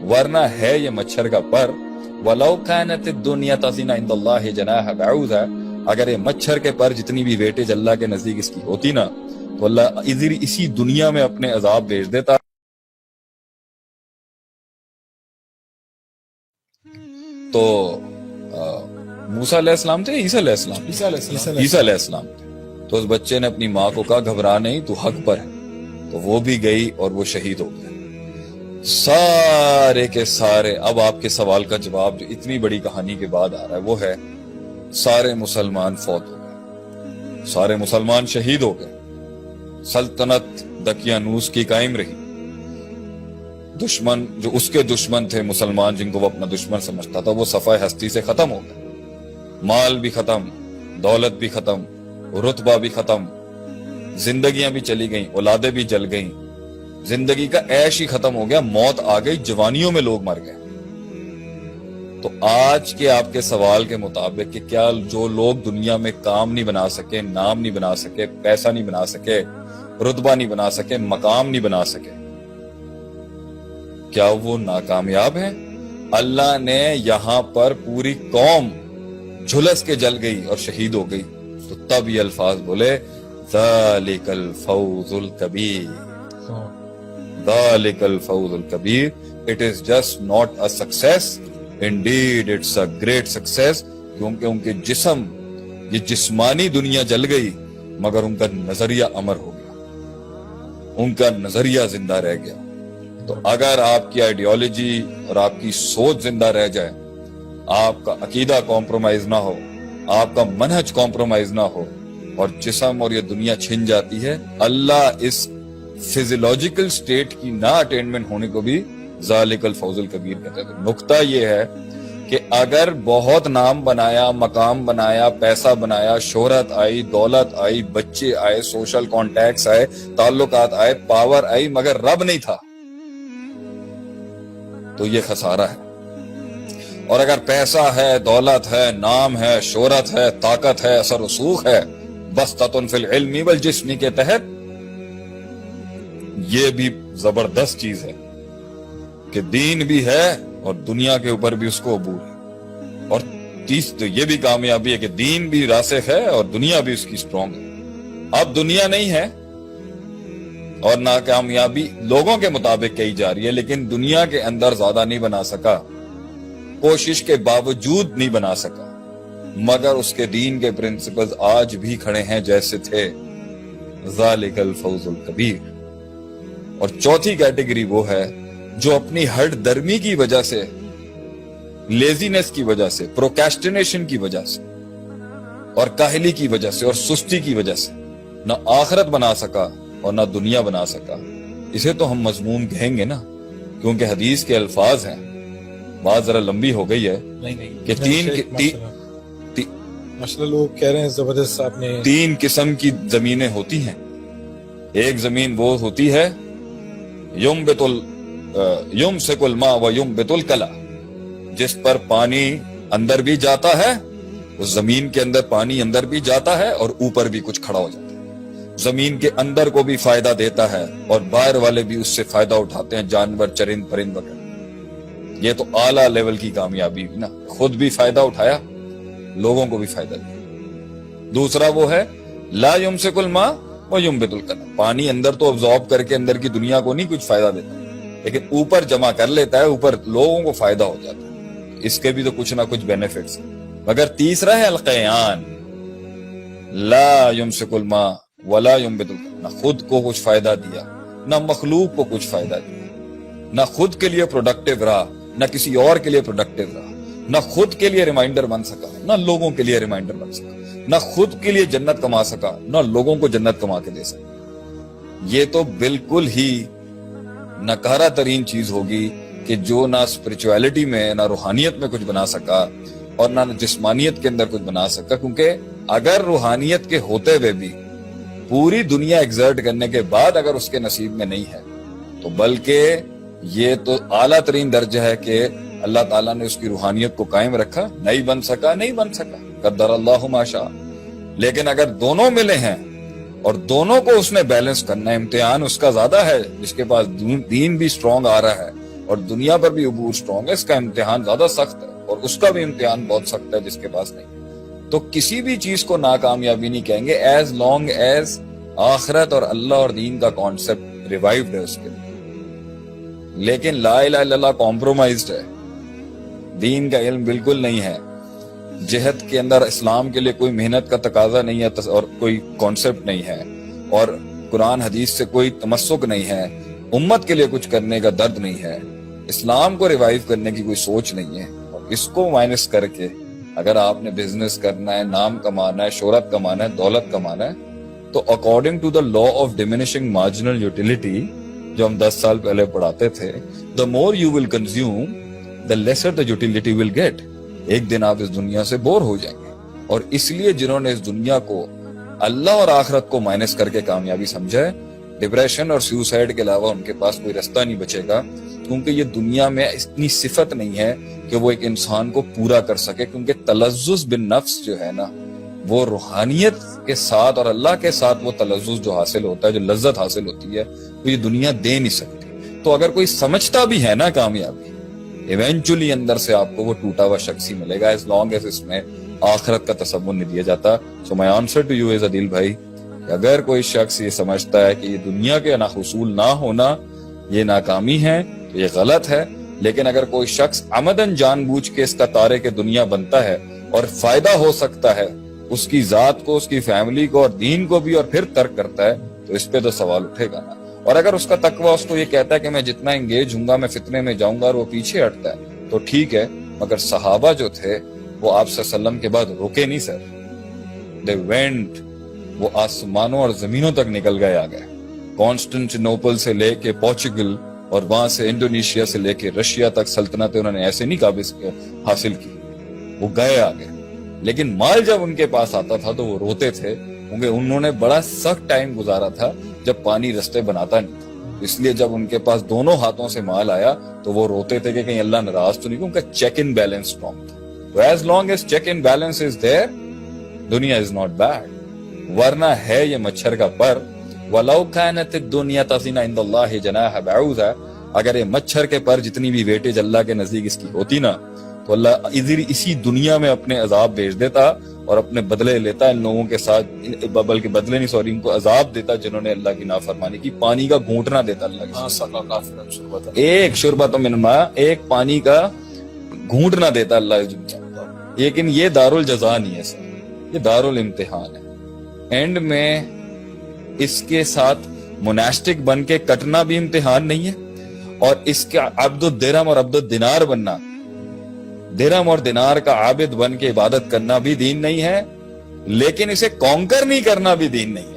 ورنہ ہے یہ مچھر کا پر. وَلَوْ كَانَتِ الدُّنْيَا تَزِنَ عِنْدَ اللَّهِ جَنَاحَ بَعُوضَةٍ, اگر یہ مچھر کے پر جتنی بھی ویٹیج اللہ کے نزدیک اس کی ہوتی نا, تو اللہ ادھر اسی دنیا میں اپنے عذاب بھیج دیتا. تو موسیٰ علیہ السلام تھے, عیسیٰ علیہ السلام, عیسیٰ علیہ السلام تھے. تو اس بچے نے اپنی ماں کو کہا گھبرا نہیں, تو حق پر ہے. تو وہ بھی گئی اور وہ شہید ہو گئے سارے کے سارے. اب آپ کے سوال کا جواب جو اتنی بڑی کہانی کے بعد آ رہا ہے وہ ہے سارے مسلمان فوت ہو گئے, سارے مسلمان شہید ہو گئے. سلطنت دقیانوس کی قائم رہی. دشمن جو اس کے دشمن تھے مسلمان, جن کو وہ اپنا دشمن سمجھتا تھا, وہ صفحہ ہستی سے ختم ہو گئے. مال بھی ختم, دولت بھی ختم, رتبہ بھی ختم, زندگیاں بھی چلی گئیں, اولادیں بھی جل گئیں, زندگی کا عیش ہی ختم ہو گیا. موت آ گئی, جوانیوں میں لوگ مر گئے. تو آج کے آپ کے سوال کے مطابق کہ کیا جو لوگ دنیا میں کام نہیں بنا سکے, نام نہیں بنا سکے, پیسہ نہیں بنا سکے, رتبہ نہیں بنا سکے, مقام نہیں بنا سکے, کیا وہ ناکامیاب ہیں؟ اللہ نے یہاں پر پوری قوم جھلس کے جل گئی اور شہید ہو گئی. تو تب یہ الفاظ بولے ذالک الفوز الکبیر, ذالک الفوز الکبیر. It is just not a success, indeed it's a great success. کیونکہ ان کے جسم, یہ جسمانی دنیا جل گئی مگر ان کا نظریہ امر ہو گیا, ان کا نظریہ زندہ رہ گیا. تو اگر آپ کی آئیڈیالوجی اور آپ کی سوچ زندہ رہ جائے, آپ کا عقیدہ کمپرومائز نہ ہو, آپ کا منہج کمپرومائز نہ ہو, اور جسم اور یہ دنیا چھن جاتی ہے, اللہ اس فزیولوجیکل سٹیٹ کی نہ اٹینمنٹ ہونے کو بھی ذالک الفوز الکبیر کہتے ہیں. نقطہ یہ ہے کہ اگر بہت نام بنایا, مقام بنایا, پیسہ بنایا, شہرت آئی, دولت آئی, بچے آئے, سوشل کانٹیکٹس آئے, تعلقات آئے, پاور آئی, مگر رب نہیں تھا, تو یہ خسارہ ہے. اور اگر پیسہ ہے, دولت ہے, نام ہے, شہرت ہے, طاقت ہے, اثر رسوخ ہے, بسطۃ فی العلم والجسم کے تحت, یہ بھی زبردست چیز ہے کہ دین بھی ہے اور دنیا کے اوپر بھی اس کو عبور ہے. اور تیس تو یہ بھی کامیابی ہے کہ دین بھی راسخ ہے اور دنیا بھی اس کی سٹرونگ ہے. اب دنیا نہیں ہے اور ناکامیابی لوگوں کے مطابق کہی جا رہی ہے, لیکن دنیا کے اندر زیادہ نہیں بنا سکا, کوشش کے باوجود نہیں بنا سکا, مگر اس کے دین کے پرنسپلز آج بھی کھڑے ہیں جیسے تھے. ذالک الفوز الکبیر. اور چوتھی کیٹیگری وہ ہے جو اپنی ہٹ درمی کی وجہ سے, لیزینس کی وجہ سے, پروکیسٹینیشن کی وجہ سے, اور کاہلی کی وجہ سے, اور سستی کی وجہ سے نہ آخرت بنا سکا اور نہ دنیا بنا سکا. اسے تو ہم مذموم کہیں گے نا, کیونکہ حدیث کے الفاظ ہیں. بات ذرا لمبی ہو گئی ہے کہ لوگ کہہ رہے ہیں زبردست آپ نے, 3 قسم کی زمینیں ہوتی ہیں. ایک زمین وہ ہوتی ہے یمسک الماء و ینبت الکلا, جس پر پانی اندر بھی جاتا ہے, اس زمین کے اندر پانی اندر بھی جاتا ہے اور اوپر بھی کچھ کھڑا ہو جاتا ہے. زمین کے اندر کو بھی فائدہ دیتا ہے اور باہر والے بھی اس سے فائدہ اٹھاتے ہیں, جانور, چرند پرند وغیرہ. یہ تو اعلیٰ لیول کی کامیابی ہوئی نا, خود بھی فائدہ اٹھایا, لوگوں کو بھی فائدہ دیا. دوسرا وہ ہے لا یمسک الماء و ینبت الکلا, پانی اندر تو ابزارب کر کے اندر کی دنیا کو نہیں کچھ فائدہ دیتا, لیکن اوپر جمع کر لیتا ہے, اوپر لوگوں کو فائدہ ہو جاتا ہے, اس کے بھی تو کچھ نہ کچھ بینیفٹس. مگر تیسرا ہے القیان, لا یمسک الماء ولا ینبت الکلا, نہ خود کو کچھ فائدہ دیا, نہ مخلوق کو کچھ فائدہ دیا, نہ خود کے لیے پروڈکٹیو رہا, نہ کسی اور کے لیے پروڈکٹیو رہا, نہ خود کے لیے ریمائنڈر بن سکا, نہ لوگوں کے لیے ریمائنڈر بن سکا, نہ خود کے لیے جنت کما سکا, نہ لوگوں کو جنت کما کے دے سکا. یہ تو بالکل ہی نکارہ ترین چیز ہوگی کہ جو نہ اسپرچویلٹی میں, نہ روحانیت میں کچھ بنا سکا اور نہ جسمانیت کے اندر کچھ بنا سکا. کیونکہ اگر روحانیت کے ہوتے ہوئے بھی پوری دنیا ایگزرٹ کرنے کے بعد اگر اس کے نصیب میں نہیں ہے, تو بلکہ یہ تو اعلیٰ ترین درجہ ہے کہ اللہ تعالیٰ نے اس کی روحانیت کو قائم رکھا, نہیں بن سکا, قدر اللہ ما شاء. لیکن اگر دونوں ملے ہیں اور دونوں کو اس نے بیلنس کرنا ہے, امتحان اس کا زیادہ ہے جس کے پاس دین بھی سٹرونگ آ رہا ہے, اور دنیا پر بھی عبور اسٹرانگ ہے. اس کا امتحان زیادہ سخت ہے اور اس کا بھی امتحان بہت سخت ہے جس کے پاس نہیں. تو کسی بھی چیز کو ناکامیابی نہیں کہیں گے ایز لانگ ایز آخرت اور اللہ اور دین کا کانسیپٹ ریوائیوڈ ہے اس کے لیے. لیکن لا الہ الا اللہ کمپرومائزڈ ہے, دین کا علم بالکل نہیں ہے, جہاد کے اندر اسلام کے لیے کوئی محنت کا تقاضا نہیں ہے اور کوئی کانسیپٹ نہیں ہے, اور قرآن حدیث سے کوئی تمسک نہیں ہے, امت کے لیے کچھ کرنے کا درد نہیں ہے, اسلام کو ریوائیو کرنے کی کوئی سوچ نہیں ہے. اور اس کو مائنس کر کے اگر آپ نے بزنس کرنا ہے, نام کمانا ہے, شہرت کمانا ہے, دولت کمانا ہے, تو according to the law of diminishing marginal utility جو ہم 10 سال پہلے پڑھاتے تھے, the more you will consume the lesser the utility will get. ایک دن آپ اس دنیا سے بور ہو جائیں گے. اور اس لیے جنہوں نے اس دنیا کو اللہ اور آخرت کو مائنس کر کے کامیابی سمجھا ہے, ڈپریشن اور سیوسائڈ کے علاوہ ان کے پاس کوئی رستہ نہیں بچے گا, کیونکہ یہ دنیا میں اتنی صفت نہیں ہے کہ وہ ایک انسان کو پورا کر سکے. کیونکہ تلذذ بالنفس جو ہے نا, وہ روحانیت کے ساتھ اور اللہ کے ساتھ وہ تلذذ جو حاصل ہوتا ہے, جو لذت حاصل ہوتی ہے, وہ یہ دنیا دے نہیں سکتی. تو اگر کوئی سمجھتا بھی ہے نا کامیابی, ایونچولی اندر سے آپ کو وہ ٹوٹا ہوا شخص ہی ملے گا, ایز لانگ ایز اس میں آخرت کا تصور نہیں دیا جاتا. سو مائی آنسر ٹو یو از عدیل بھائی, اگر کوئی شخص یہ سمجھتا ہے کہ یہ دنیا کے حصول نہ ہونا یہ ناکامی ہے تو یہ غلط ہے. لیکن اگر کوئی شخص عمدن جان بوجھ کے اس کا تارے کے دنیا بنتا ہے اور فائدہ ہو سکتا ہے اس کی ذات کو, اس کی فیملی کو اور دین کو بھی, اور پھر ترک کرتا ہے, تو اس پہ تو سوال اٹھے گا نا. اور اگر اس کا تقویٰ اس کو یہ کہتا ہے کہ میں جتنا انگیج ہوں گا میں فتنے میں جاؤں گا اور وہ پیچھے ہٹتا ہے, تو ٹھیک ہے. مگر صحابہ جو تھے وہ آپ صلی اللہ علیہ وسلم کے بعد رکے نہیں سر, دے وینٹ, وہ آسمانوں اور زمینوں تک نکل گئے, آ گئے. کانسٹنٹینوپل سے لے کے پورچوگل اور وہاں سے انڈونیشیا سے لے کے رشیا تک سلطنتیں انہوں نے ایسے نہیں قابض حاصل کی, وہ گئے آگے. لیکن مال جب ان کے پاس آتا تھا تو وہ روتے تھے, کیونکہ انہوں نے بڑا سخت ٹائم گزارا تھا جب پانی رستے بناتا نہیں تھا. اس لیے جب ان کے پاس دونوں ہاتھوں سے مال آیا تو وہ روتے تھے کہ کہیں اللہ ناراض تو نہیں, ان کا چیک ان بیلنس اسٹرانگ تھا. تو as long as check in balance is there, دنیا از ناٹ بیڈ. ورنہ ہے یہ مچھر کا پر, وَلَوْ كَانَتِ الدُّنْيَا تَزِنَ عِنْدَ اللَّهِ جَنَاحَ بَعُوضَةٍ, اگر یہ مچھر کے پر جتنی بھی ویٹیج اللہ کے نزدیک اس کی ہوتی نا, تو اللہ اسی دنیا میں اپنے عذاب بھیج دیتا اور اپنے بدلے لیتا ان لوگوں کے ساتھ, بلکہ بدلے نہیں سوری, ان کو عذاب دیتا جنہوں نے اللہ کی نافرمانی کی. پانی کا گھونٹنا دیتا اللہ کی, ایک شربۃ من ماء, ایک پانی کا گھونٹنا دیتا اللہ. لیکن یہ دارالجزا نہیں ہے سر, یہ دارالامتحان ہے. اینڈ میں اس کے ساتھ مناسٹک بن کے کٹنا بھی امتحان نہیں ہے, اور اس کا عبد الدرہم اور عبد الدینار بننا, درہم اور دینار کا عابد بن کے عبادت کرنا بھی دین نہیں ہے, لیکن اسے کانکر نہیں کرنا بھی دین نہیں ہے.